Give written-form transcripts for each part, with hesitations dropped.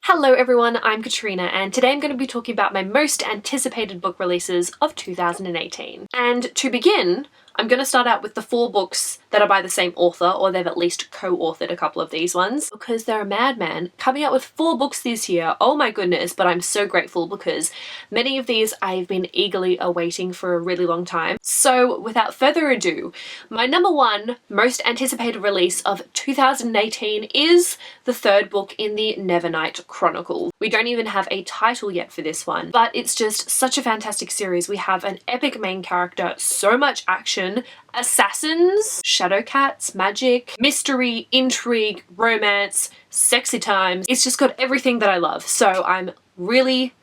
Hello everyone, I'm Katrina and today I'm going to be talking about my most anticipated book releases of 2018. And to begin, I'm going to start out with the 4 books that are by the same author, or they've at least co-authored a couple of these ones, because they're a madman coming out with 4 books this year. Oh my goodness, but I'm so grateful because many of these I've been eagerly awaiting for a really long time. So without further ado, my number 1 most anticipated release of 2018 is the 3rd book in the Nevernight Chronicle. We don't even have a title yet for this one, but it's just such a fantastic series. We have an epic main character, so much action, assassins, shadow cats, magic, mystery, intrigue, romance, sexy times. It's just got everything that I love. So I'm really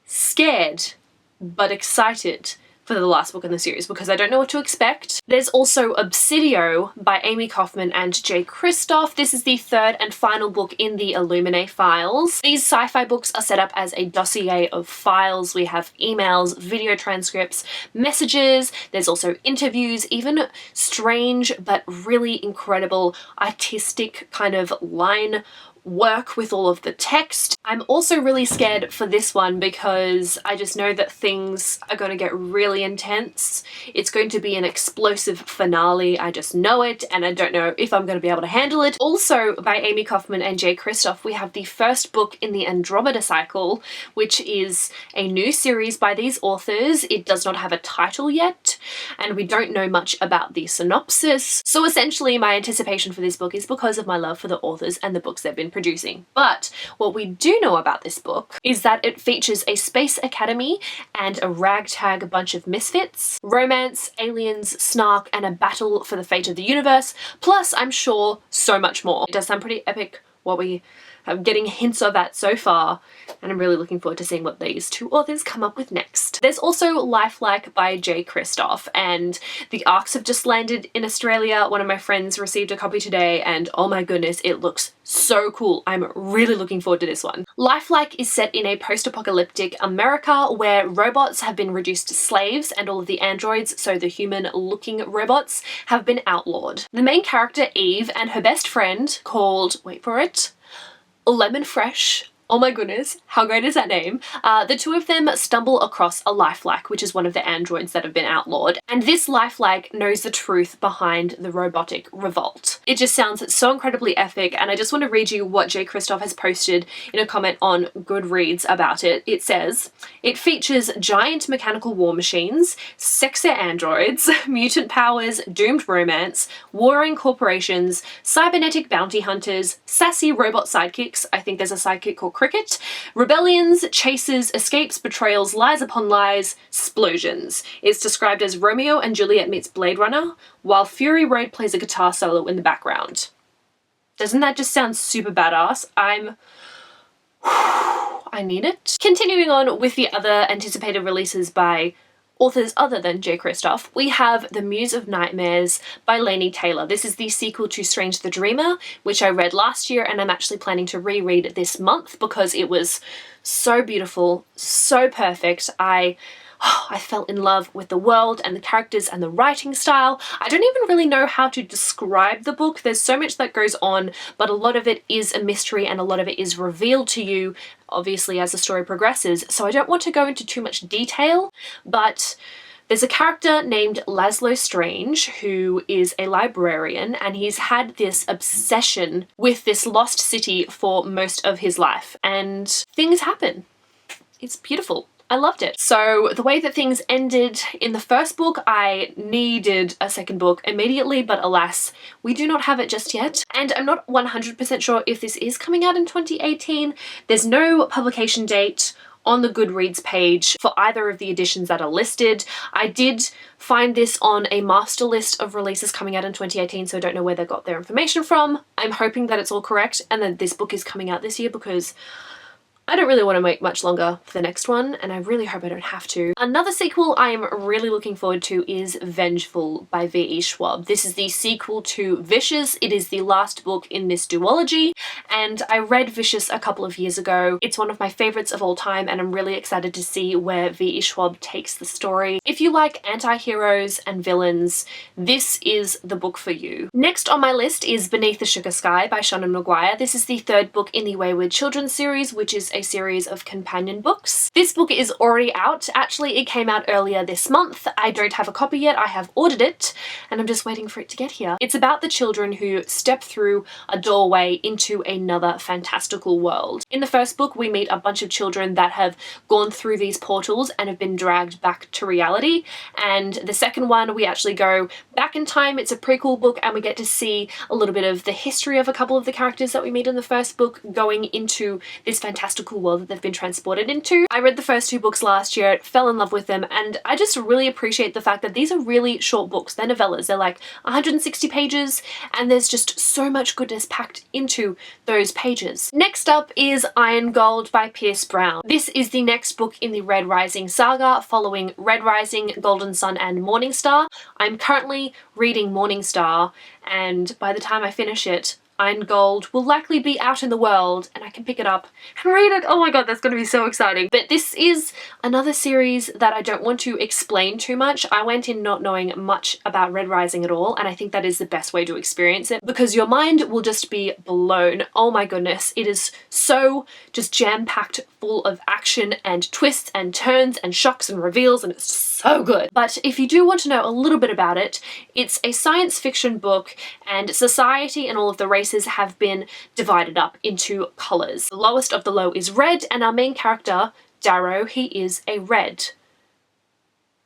scared but excited for the last book in the series because I don't know what to expect. There's also Obsidio by Amy Kaufman and Jay Kristoff. This is the 3rd and final book in the Illuminae files. These sci-fi books are set up as a dossier of files. We have emails, video transcripts, messages, there's also interviews, even strange but really incredible artistic kind of line work with all of the text. I'm also really scared for this one because I just know that things are going to get really intense. It's going to be an explosive finale, I just know it, and I don't know if I'm going to be able to handle it. Also by Amy Kaufman and Jay Kristoff, we have the 1st book in the Andromeda cycle, which is a new series by these authors. It does not have a title yet, and we don't know much about the synopsis. So essentially my anticipation for this book is because of my love for the authors and the books they've been producing. But what we do know about this book is that it features a space academy and a ragtag bunch of misfits, romance, aliens, snark, and a battle for the fate of the universe, plus I'm sure so much more. It does sound pretty epic what we are getting hints of that so far, and I'm really looking forward to seeing what these 2 authors come up with next. There's also Lifelike by Jay Kristoff, and the ARCs have just landed in Australia. One of my friends received a copy today and oh my goodness, it looks so cool. I'm really looking forward to this one. Lifelike is set in a post-apocalyptic America where robots have been reduced to slaves and all of the androids, so the human-looking robots, have been outlawed. The main character, Eve, and her best friend called, wait for it, Lemon Fresh. Oh my goodness, how great is that name? The 2 of them stumble across a lifelike, which is one of the androids that have been outlawed. And this lifelike knows the truth behind the robotic revolt. It just sounds so incredibly epic, and I just want to read you what Jay Kristoff has posted in a comment on Goodreads about it. It says, "It features giant mechanical war machines, sexy androids, mutant powers, doomed romance, warring corporations, cybernetic bounty hunters, sassy robot sidekicks," I think there's a sidekick called Cricket, "rebellions, chases, escapes, betrayals, lies upon lies, explosions." It's described as Romeo and Juliet meets Blade Runner, while Fury Road plays a guitar solo in the background. Doesn't that just sound super badass? I need it. Continuing on with the other anticipated releases by authors other than Jay Kristoff, we have The Muse of Nightmares by Laini Taylor. This is the sequel to Strange the Dreamer, which I read last year, and I'm actually planning to reread this month because it was so beautiful, so perfect. I fell in love with the world and the characters and the writing style. I don't even really know how to describe the book. There's so much that goes on, but a lot of it is a mystery and a lot of it is revealed to you, obviously, as the story progresses. So I don't want to go into too much detail, but there's a character named Laszlo Strange who is a librarian, and he's had this obsession with this lost city for most of his life, and things happen. It's beautiful. I loved it. So the way that things ended in the 1st book, I needed a 2nd book immediately, but alas, we do not have it just yet. And I'm not 100% sure if this is coming out in 2018. There's no publication date on the Goodreads page for either of the editions that are listed. I did find this on a master list of releases coming out in 2018, so I don't know where they got their information from. I'm hoping that it's all correct and that this book is coming out this year because I don't really want to wait much longer for the next one, and I really hope I don't have to. Another sequel I am really looking forward to is Vengeful by V.E. Schwab. This is the sequel to Vicious. It is the last book in this duology, and I read Vicious a couple of years ago. It's one of my favorites of all time, and I'm really excited to see where V.E. Schwab takes the story. If you like anti-heroes and villains, this is the book for you. Next on my list is Beneath the Sugar Sky by Seanan McGuire. This is the third book in the Wayward Children series, which is a series of companion books. This book is already out. Actually, it came out earlier this month. I don't have a copy yet. I have ordered it, and I'm just waiting for it to get here. It's about the children who step through a doorway into another fantastical world. In the first book, we meet a bunch of children that have gone through these portals and have been dragged back to reality. And the second one, we actually go back in time. It's a prequel book, and we get to see a little bit of the history of a couple of the characters that we meet in the first book going into this fantastical world that they've been transported into. I read the first two books last year, fell in love with them, and I just really appreciate the fact that these are really short books. They're novellas. They're like 160 pages, and there's just so much goodness packed into those pages. Next up is Iron Gold by Pierce Brown. This is the next book in the Red Rising saga, following Red Rising, Golden Sun, and Morning Star. I'm currently reading Morning Star, and by the time I finish it, Iron Gold will likely be out in the world, and I can pick it up and read it. Oh my god, that's going to be so exciting. But this is another series that I don't want to explain too much. I went in not knowing much about Red Rising at all, and I think that is the best way to experience it, because your mind will just be blown. Oh my goodness, it is so just jam-packed full of action and twists and turns and shocks and reveals, and it's so good. But if you do want to know a little bit about it, it's a science fiction book, and society and all of the races have been divided up into colours. The lowest of the low is red, and our main character, Darrow, he is a red.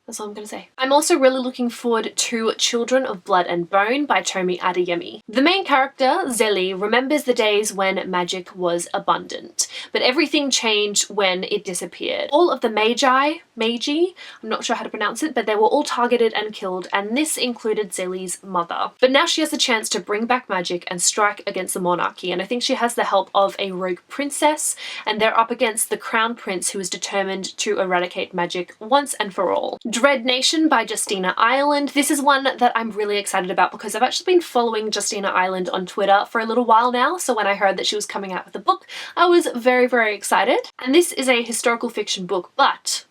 That's all I'm gonna say. I'm also really looking forward to Children of Blood and Bone by Tomi Adeyemi. The main character, Zeli, remembers the days when magic was abundant, but everything changed when it disappeared. All of the magi, I'm not sure how to pronounce it, but they were all targeted and killed, and this included Zeli's mother. But now she has a chance to bring back magic and strike against the monarchy, and I think she has the help of a rogue princess, and they're up against the crown prince, who is determined to eradicate magic once and for all. Dread Nation by Justina Ireland. This is one that I'm really excited about because I've actually been following Justina Ireland on Twitter for a little while now, so when I heard that she was coming out with a book, I was very, very excited. And this is a historical fiction book, but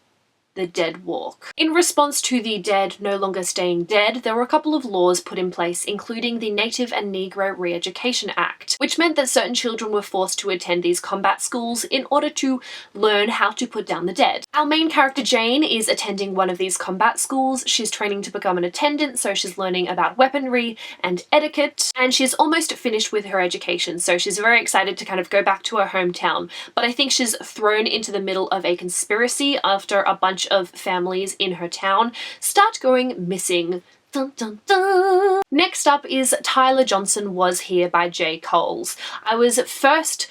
the dead walk. In response to the dead no longer staying dead, there were a couple of laws put in place, including the Native and Negro Re-Education Act, which meant that certain children were forced to attend these combat schools in order to learn how to put down the dead. Our main character Jane is attending one of these combat schools. She's training to become an attendant, so she's learning about weaponry and etiquette, and she's almost finished with her education, so she's very excited to kind of go back to her hometown. But I think she's thrown into the middle of a conspiracy after a bunch of families in her town start going missing. Dun, dun, dun. Next up is Tyler Johnson Was Here by J. Coles. I was first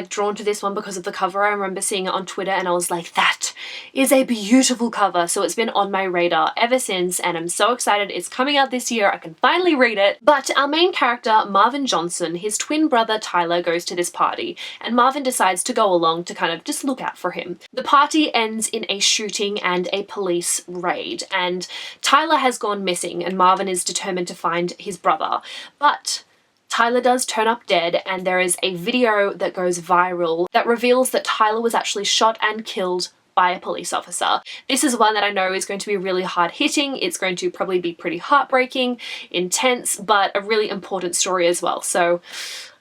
drawn to this one because of the cover. I remember seeing it on Twitter and I was like, that is a beautiful cover. So it's been on my radar ever since, and I'm so excited it's coming out this year. I can finally read it. But our main character, Marvin Johnson, his twin brother Tyler goes to this party, and Marvin decides to go along to kind of just look out for him. The party ends in a shooting and a police raid, and Tyler has gone missing, and Marvin is determined to find his brother. But Tyler does turn up dead, and there is a video that goes viral that reveals that Tyler was actually shot and killed by a police officer. This is one that I know is going to be really hard hitting. It's going to probably be pretty heartbreaking, intense, but a really important story as well. So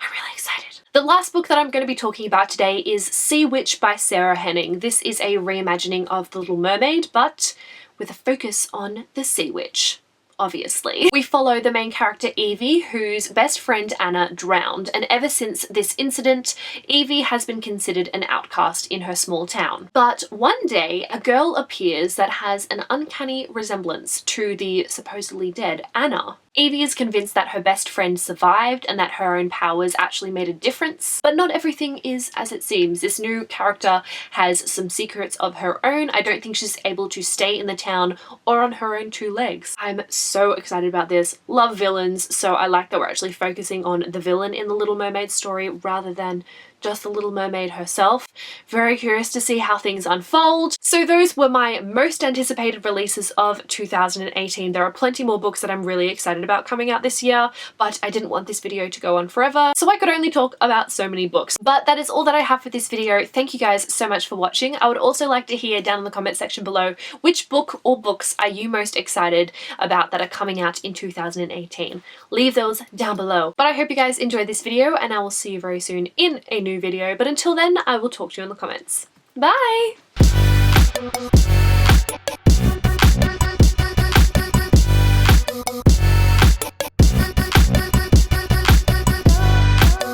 I'm really excited. The last book that I'm going to be talking about today is Sea Witch by Sarah Henning. This is a reimagining of The Little Mermaid, but with a focus on the sea witch. Obviously. We follow the main character Evie, whose best friend Anna drowned, and ever since this incident, Evie has been considered an outcast in her small town. But one day, a girl appears that has an uncanny resemblance to the supposedly dead Anna. Evie is convinced that her best friend survived and that her own powers actually made a difference, but not everything is as it seems. This new character has some secrets of her own. I don't think she's able to stay in the town or on her own two legs. I'm so excited about this. Love villains, so I like that we're actually focusing on the villain in the Little Mermaid story rather than just the Little Mermaid herself. Very curious to see how things unfold. So those were my most anticipated releases of 2018. There are plenty more books that I'm really excited about coming out this year, but I didn't want this video to go on forever, so I could only talk about so many books. But that is all that I have for this video. Thank you guys so much for watching. I would also like to hear down in the comment section below which book or books are you most excited about that are coming out in 2018. Leave those down below. But I hope you guys enjoyed this video, and I will see you very soon in a new video. But until then, I will talk to you in the comments. Bye!